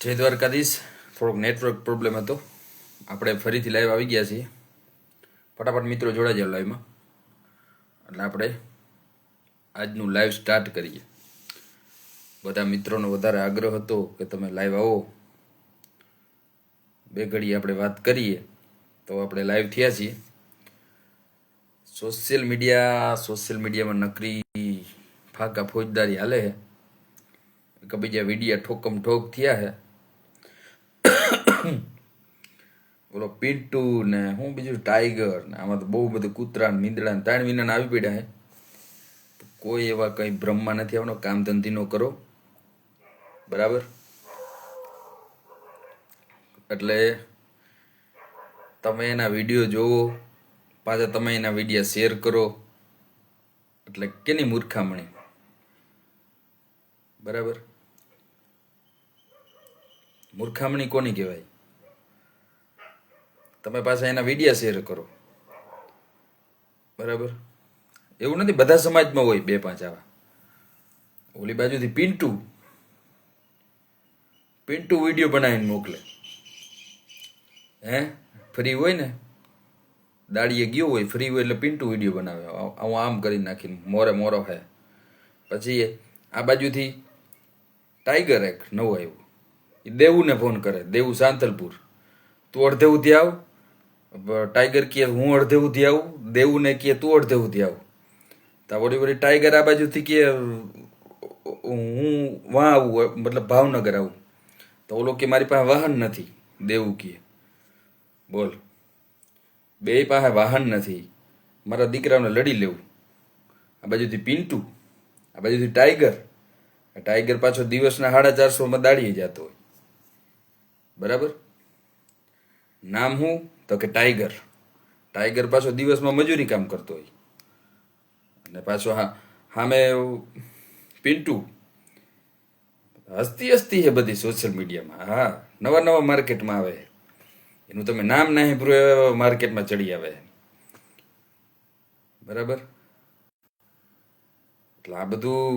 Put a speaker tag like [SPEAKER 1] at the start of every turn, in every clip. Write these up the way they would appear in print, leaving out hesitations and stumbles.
[SPEAKER 1] જય દ્વારકાધીશ. થોડોક network problem હતો. આપણે ફરીથી લાઈવ આવી ગયા છીએ. ફટાફટ મિત્રો જોડાઈ જાઓ લાઈવમાં, એટલે આપણે આજનું લાઈવ સ્ટાર્ટ કરીએ. બધા મિત્રોનો વધારે આગ્રહ હતો કે તમે લાઈવ આવો, બે ઘડી આપણે વાત કરીએ, તો આપણે લાઈવ થયા છીએ. સોશિયલ મીડિયામાં નકરી ફાકા ફોજદારી હાલે છે. કબીજા વિડિયા ઠોકમ ઠોક થયા છે. બોલો પિન્ટુ ને હું બીજું ટાઈગર ને આમાં તો બહુ બધું કૂતરા ને મીંદડા ને 3 મહિનાના આવી પડ્યા છે. કોઈ એવા કંઈ ભ્રમમાં નથી આવવાનો. કામ ધંધી નો કરો, બરાબર? એટલે તમે એના વિડીયો જોવો, પાછા તમે એના વિડીયો શેર કરો, એટલે કેની મૂર્ખામણી, બરાબર? મૂર્ખામણી કોની કહેવાય? તમે પાછા એના વિડીયા શેર કરો, બરાબર? એવું નથી બધા સમાજમાં હોય 2-5 આવા. ઓલી બાજુથી પિન્ટુ વિડીયો બનાવીને મોકલે, ફ્રી હોય ને, દાડીએ ગયો હોય, ફ્રી હોય એટલે પિન્ટુ વિડીયો બનાવે, હું આમ કરી નાખીને મોરો હે. પછી આ બાજુથી ટાઈગર એક નવો આવ્યો, એ દેવુને ફોન કરે, દેવું સાંતલપુર, તું અડધે ઉધી આવ. ટાઈગર કહે હું અડધે ઉધી આવું, દેવુને કહે તું અડધે ઉધી આવું. તો વળી ટાઈગર આ બાજુથી કહે હું વાં આવું, મતલબ ભાવનગર આવું. તો ઓલો કે મારી પાસે વાહન નથી, દેવું કહે. બોલ, બે પાસે વાહન નથી, મારા દીકરાઓને લડી લેવું. આ બાજુથી પિન્ટુ, આ બાજુથી ટાઈગર. ટાઈગર પાછો દિવસના 450 દાડીએ જતો હોય, બરાબર? નામ શું? તો કે ટાઈગર. ટાઈગર પાછો દિવસમાં મજૂરી કામ કરતો હોય, અને પાછો સામે પિન્ટુ. હસ્તી છે બધી સોશિયલ મીડિયામાં. હા, નવા માર્કેટમાં આવે, એનું તમે નામ ના સાંભળ્યું માર્કેટમાં ચડી આવે, બરાબર? એટલે આ બધું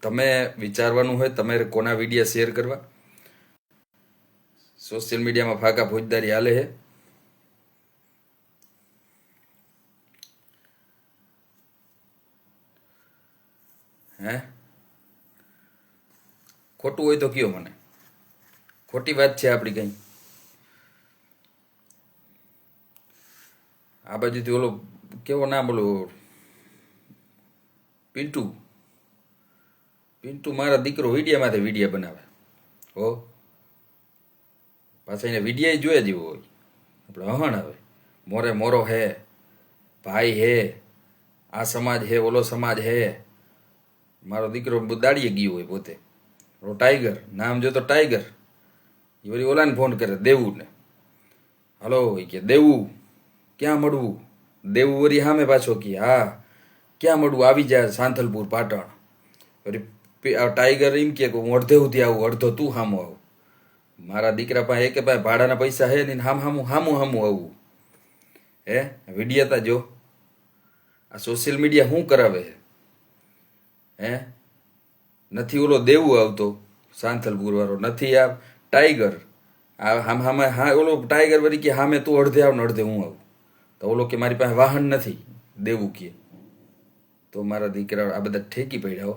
[SPEAKER 1] તમે વિચારવાનું હોય, તમારે કોના વિડીયા શેર કરવા. સોશિયલ મીડિયામાં ફાકા ફોજદારી હાલે છે. ખોટું હોય તો કયો મને, ખોટી વાત છે આપણી કઈ? આ બાજુથી ઓલો કેવો નામ, બોલો પિન્ટુ મારા દીકરો વિડીયામાંથી વિડીયા બનાવે હો. પાછા એને વિડીયા જોયા જેવો હોય, આપણે હહણ આવે, મોરો હે, ભાઈ હે, આ સમાજ હે, ઓલો સમાજ હે. મારો દીકરો દાડીએ ગયો હોય પોતે. ટાઈગર નામ જો તો ટાઈગર. એ વળી ઓલાને ફોન કરે, દેવુંને. હલો એ કે દેવું ક્યાં મળવું? દેવું વળી સામે પાછો કે હા ક્યાં મળવું, આવી જાય સાંથલપુર પાટણ. વળી ટાઈગર એમ કે હું અડધે સુધી આવું, અડધો તું સામું આવું. મારા દીકરા પાસે એક પાસે ભાડાના પૈસા હે ને, હામું આવું. વિડીયા તા જો. આ સોશિયલ મીડિયા શું કરાવે હે? નથી ઓલો દેવું આવતો સાંથલપુર વાળો, નથી આ ટાઈગર. હા ઓલો ટાઈગર વળી કે સામે તું અડધે આવ ને અડધે હું આવું. તો ઓલો કે મારી પાસે વાહન નથી, દેવું કે. તો મારા દીકરા આ બધા ઠેકી પડ્યા હો.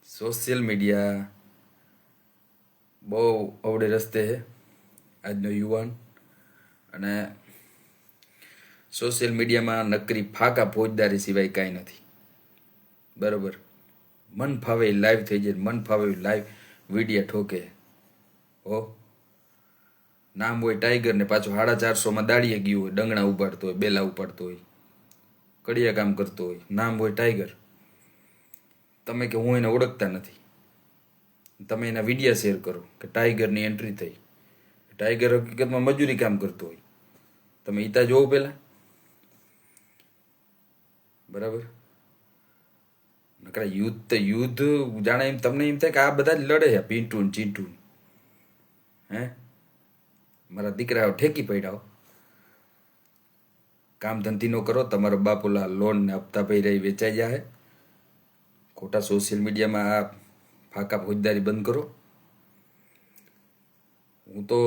[SPEAKER 1] સોશિયલ મીડિયા બહુ અવડે રસ્તે છે આજનો યુવાન. અને સોશિયલ મીડિયામાં નકરી ફાકા ફોજદારી સિવાય કાંઈ નથી, બરાબર? મન ફાવે લાઈવ થઈ જાય, મન ફાવે લાઈવ વિડીયા ઠોકે હો. નામ હોય ટાઈગર ને પાછો 450 દાડીએ ગયું હોય, ડંગણા ઉપાડતો હોય, બેલા ઉપાડતો હોય, કડિયા કામ કરતો હોય, નામ હોય ટાઈગર. તમે કે હું એને ઓળખતા નથી, તમે એના વિડીયા શેર કરો કે ટાઈગરની એન્ટ્રી થઈ. ટાઈગર હકીકતમાં મજૂરી કામ કરતો હોય, તમે ઈતા જોવો પેલા, બરાબર? નકરા યુદ્ધ જાણે એમ તમને એમ થાય કે આ બધા જ લડે છે, પિન્ટુ ને ચીન્ટુ. મારા દીકરા ઠેકી પડ્યા. કામ ધંધી નો કરો, તમારો બાપુલા લોન ને હપ્તા ભર્યા વેચાઈ જાય. ખોટા સોશિયલ મીડિયામાં આ ફાકા ફોજદારી બંધ કરો. હું તો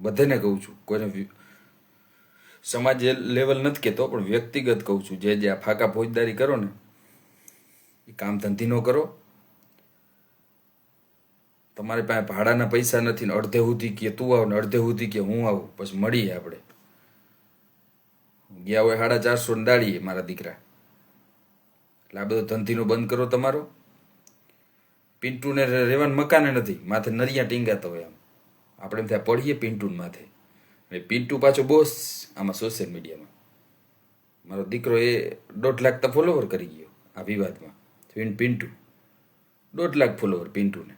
[SPEAKER 1] બધાને કહું છું, કોઈને સમાજ લેવલ નથી કહેતો, પણ વ્યક્તિગત કહું છું, જે આ ફાકા ફોજદારી કરો ને એ કામ ધંધી ન કરો. તમારી પાસે ભાડાના પૈસા નથી ને અડધે સુધી કે તું આવ ને અડધે સુધી કે હું આવું, પછી મળીએ આપણે. ગયા હોય 450 દાડીએ મારા દીકરા. એટલે આ બધો ધંધીનો બંધ કરો તમારો. પિન્ટુને રહેવાનું મકાને નથી, માથે નરિયા ટીંગાતા હોય. આમ આપણે એમ ત્યાં પડીએ પિન્ટુને માથે. પિન્ટુ પાછો બોસ આમાં સોશિયલ મીડિયામાં. મારો દીકરો એ 1.5 લાખ તો ફોલોવર કરી ગયો આ વિવાદમાં. પિન્ટુ 1.5 લાખ ફોલોવર પિન્ટુને.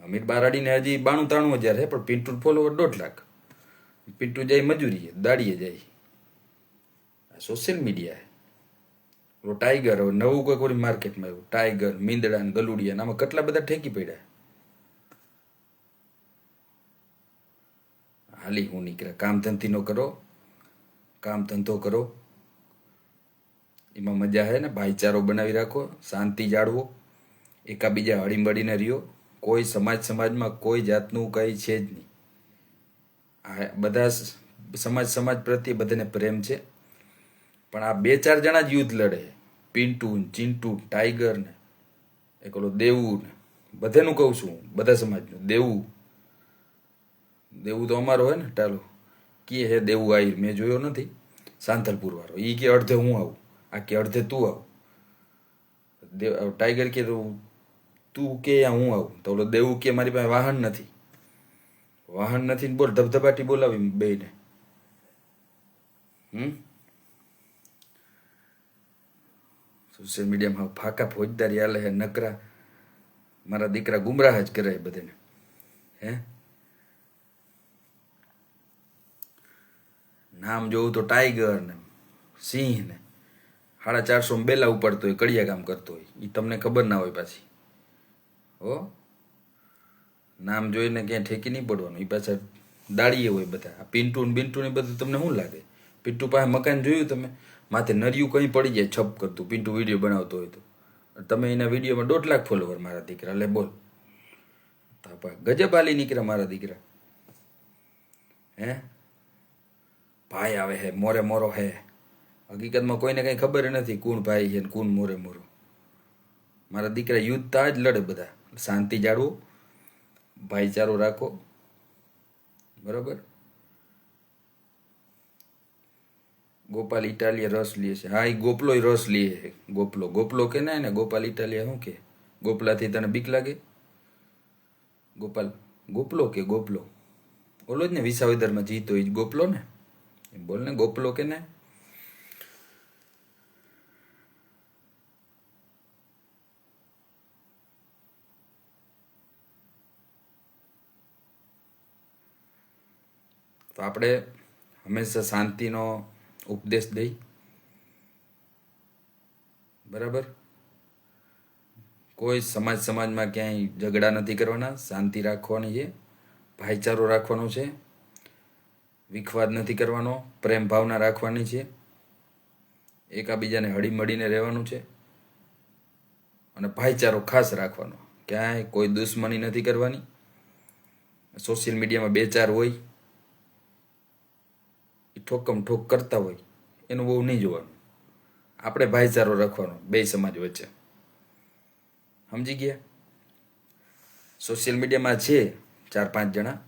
[SPEAKER 1] અમીર બારાડીને હજી 92-93 હજાર છે, પણ પિન્ટુ ફોલોવર 1.5 લાખ. પિન્ટુ જાય મજૂરીએ, દાડીએ જાય. આ સોશિયલ મીડિયા છે. ટાઈગર હવે નવું કોઈ કોઈ માર્કેટમાં આવ્યું, ટાઈગર, મીંદડા ને ગલુડિયા, આમાં કેટલા બધા ઠેકી પડ્યા. હાલી હું નીકળે. કામ ધંધી નો કરો, કામ ધંધો કરો. એમાં મજા છે ને. ભાઈચારો બનાવી રાખો, શાંતિ જાળવો, એકાબીજા હળીમળીને રહ્યો. કોઈ સમાજમાં કોઈ જાતનું કંઈ છે જ નહીં. આ બધા સમાજ પ્રત્યે બધાને પ્રેમ છે, પણ આ 2-4 જણા જ યુદ્ધ લડે. પિન્ટુ, ચિન્ટુ, ટાઈગર ને એક ઓલો દેવું ને, બધાનું કહું છું, બધા સમાજનું. દેવું તો અમારો હોય ને ટાલો. કે હે દેવું આયર મેં જોયો નથી, સાંતલપુર વાળો. એ કે અડધે હું આવું, આ કે અડધે તું આવ. ટાઈગર કે તું કે હું આવું, તો ઓલો દેવું કે મારી પાસે વાહન નથી ને બોલ ધબધબાટી બોલાવી બેને. સોશિયલ મીડિયામાં ફાકા ફોજદારી હાલે હે નકરા. મારા દીકરા ગુમરાહ જ કરે બધાને. હે નામ જોવું તો ટાઈગર ને સિંહ ને 450 બેલા ઉપાડતો હોય, કડિયા કામ કરતો હોય. એ તમને ખબર ના હોય પાછી. હો નામ જોઈને ક્યાંય ઠેકી નહીં પડવાનું. એ પાછા દાડીએ હોય બધા. આ પિન્ટુ ને બિન્ટુ ને બધું તમને શું લાગે? પિન્ટુ પાસે મકાન જોયું તમે? માથે નરિયું કંઈ પડી જાય છપ કરતું. પિન્ટુ વિડીયો બનાવતો હોય તો તમે એના વિડીયોમાં 1.5 લાખ ફોલોવર મારા દીકરા. લે બોલ, ગજબ આલી નીકળ્યા મારા દીકરા. હે ભાઈ આવે હે, મોરે મોરો હે. હકીકતમાં કોઈને કંઈ ખબર નથી કોણ ભાઈ છે ને કોણ મોરે મોરો. મારા દીકરા યુદ્ધ તા જ લડે બધા. શાંતિ જાળવો, ભાઈચારો રાખો, બરાબર. ગોપાલ ઇટાલિયા રસ લે છે. હા, એ ગોપલો રસ લે. ગોપલો કે ને ગોપાલ ઇટાલિયા શું કે? ગોપલાથી તને બીક લાગે? ગોપલો કે ગોપલો ઓલો જ ને વિસાવદરમાં જીતો એ જ ગોપલો ને. એમ બોલ ને, ગોપલો કે ને. તો આપણે હંમેશા શાંતિનો ઉપદેશ દઈ, બરાબર. કોઈ સમાજમાં ક્યાંય ઝઘડા નથી કરવાના, શાંતિ રાખવાની છે, ભાઈચારો રાખવાનો છે, વિખવાદ નથી કરવાનો, પ્રેમ ભાવના રાખવાની છે, એકાબીજાને હળીમળીને રહેવાનું છે, અને ભાઈચારો ખાસ રાખવાનો. ક્યાંય કોઈ દુશ્મની નથી કરવાની. સોશિયલ મીડિયામાં 2-4 હોય એ ઠોક કરતા હોય, એનું બહુ નહીં જોવાનું. આપણે ભાઈચારો રાખવાનો બે સમાજ વચ્ચે. સમજી ગયા? સોશિયલ મીડિયામાં છે 4-5 જણા,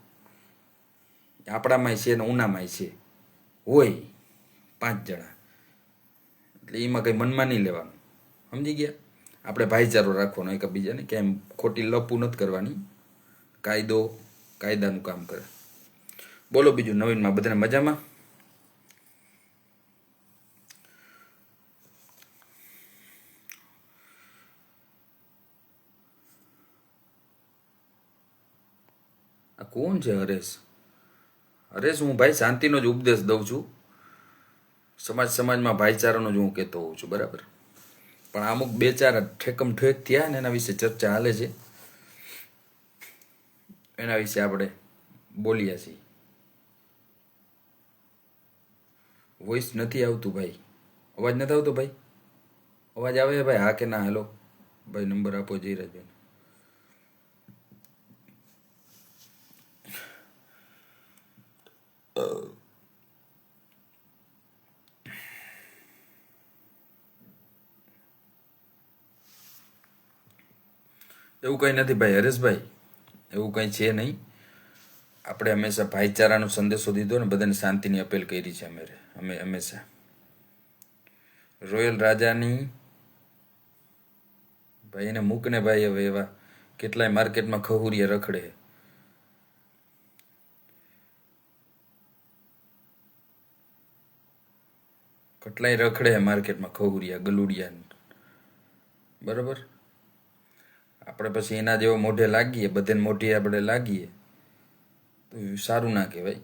[SPEAKER 1] આપણામાંય છે ને ઉનામાંય છે, હોય 5 જણા. એટલે એમાં કંઈ મનમાં નહીં લેવાનું. સમજી ગયા? આપણે ભાઈચારો રાખવાનો એકબીજાને, ક્યાંય ખોટી લપુ નથી કરવાની. કાયદાનું કામ કરે. બોલો બીજું નવીનમાં બધાને મજામાં? આ કોણ છે હરેશ? હું ભાઈ શાંતિનો જ ઉપદેશ દઉં છું. સમાજમાં ભાઈચારાનો જ હું કહેતો હોઉં છું, બરાબર. પણ અમુક 2-4 ઠેકમ ઠેક થયા ને એના વિશે ચર્ચા હાલે છે. એના વિશે આપણે બોલ્યા છીએ. વોઇસ નથી આવતું ભાઈ, અવાજ નથી આવતો ભાઈ. અવાજ આવે ભાઈ? હા કે ના? હેલો ભાઈ, નંબર આપો જયરાજભાઈ. એવું કંઈ નથી ભાઈ હરેશભાઈ, એવું કંઈ છે નહીં. આપણે હંમેશા ભાઈચારાનો સંદેશો દીધો ને બધાને શાંતિની અપીલ કરી છે અમે હંમેશા. રોયલ રાજાની ભાઈ એને મૂકને ભાઈ, હવે એવા કેટલાય માર્કેટમાં ખહુરિયા રખડે. કેટલાય રખડે માર્કેટમાં ખહુરિયા ગલુડિયા, બરાબર. આપણે પછી એના જેવો મોઢે લાગીએ, બધાને મોઢે આપણે લાગીએ તો સારું ના કહેવાય.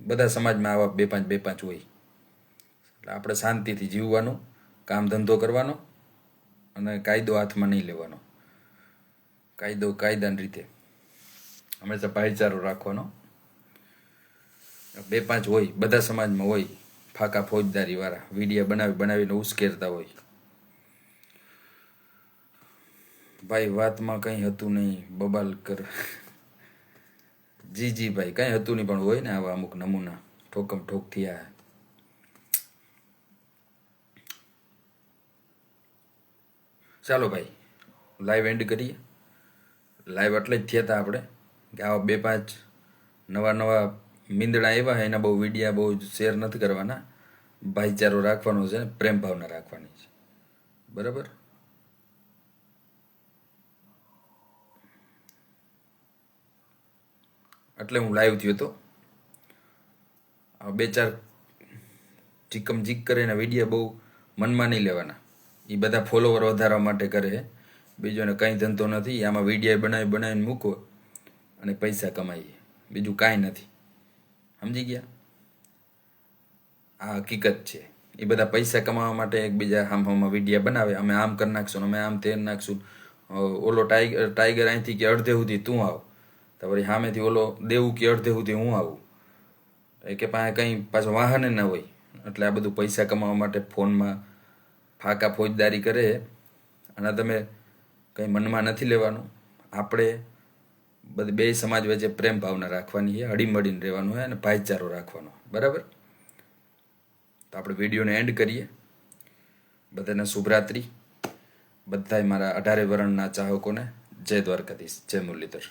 [SPEAKER 1] બધા સમાજમાં આવા બે પાંચ હોય. એટલે આપણે શાંતિથી જીવવાનું, કામ ધંધો કરવાનો અને કાયદો હાથમાં નહીં લેવાનો. કાયદો કાયદાની રીતે હંમેશા ભાઈચારો રાખવાનો. બે પાંચ હોય, બધા સમાજમાં હોય ફાકા ફોજદારી વાળા, વિડીયા બનાવીને ઉશ્કેરતા હોય. ભાઈ વાતમાં કંઈ હતું નહીં, બબાલ કર. જી ભાઈ, કંઈ હતું નહીં, પણ હોય ને આવા અમુક નમૂના ઠોકમ ઠોક થયા. ચાલો ભાઈ લાઈવ એન્ડ કરીએ. લાઈવ એટલે જ થયા હતા આપણે કે આવા બે પાંચ નવા મીંદડા આવ્યા છે, એના બહુ વિડીયા બહુ શેર નથી કરવાના. ભાઈચારો રાખવાનો છે, પ્રેમ ભાવના રાખવાની છે, બરાબર. એટલે હું લાઈવ થયો હતો. બે ચાર ચીકમ ચીક કરીને વિડીયો બહુ મનમાં નહીં લેવાના. એ બધા ફોલોવર વધારવા માટે કરે, બીજોને કંઈ ધંધો નથી. આમાં વિડીયો બનાવીને મૂકો અને પૈસા કમાઈએ, બીજું કાંઈ નથી. સમજી ગયા? આ હકીકત છે. એ બધા પૈસા કમાવા માટે એકબીજા હામમાં વિડીયો બનાવે, અમે આમ કરી નાખશું, અમે આમ તેમ નાખશું. ઓલો ટાઈગર અહીંથી કે અડધે સુધી તું આવ, તો વળી સામેથી ઓલો દેવું કે અડધે સુધી હું આવું. એ કે પાસે કંઈ પાછું વાહને ના હોય. એટલે આ બધું પૈસા કમાવા માટે ફોનમાં ફાકા ફોજદારી કરે. અને તમે કંઈ મનમાં નથી લેવાનું. આપણે બે સમાજ વચ્ચે પ્રેમ ભાવના રાખવાની છે, હળીમળીને રહેવાનું હોય અને ભાઈચારો રાખવાનો, બરાબર. તો આપણે વિડીયોને એન્ડ કરીએ. બધાને શુભરાત્રિ. બધાય મારા 18 વરણના ચાહકોને જય દ્વારકાધીશ, જય મુરલીધર.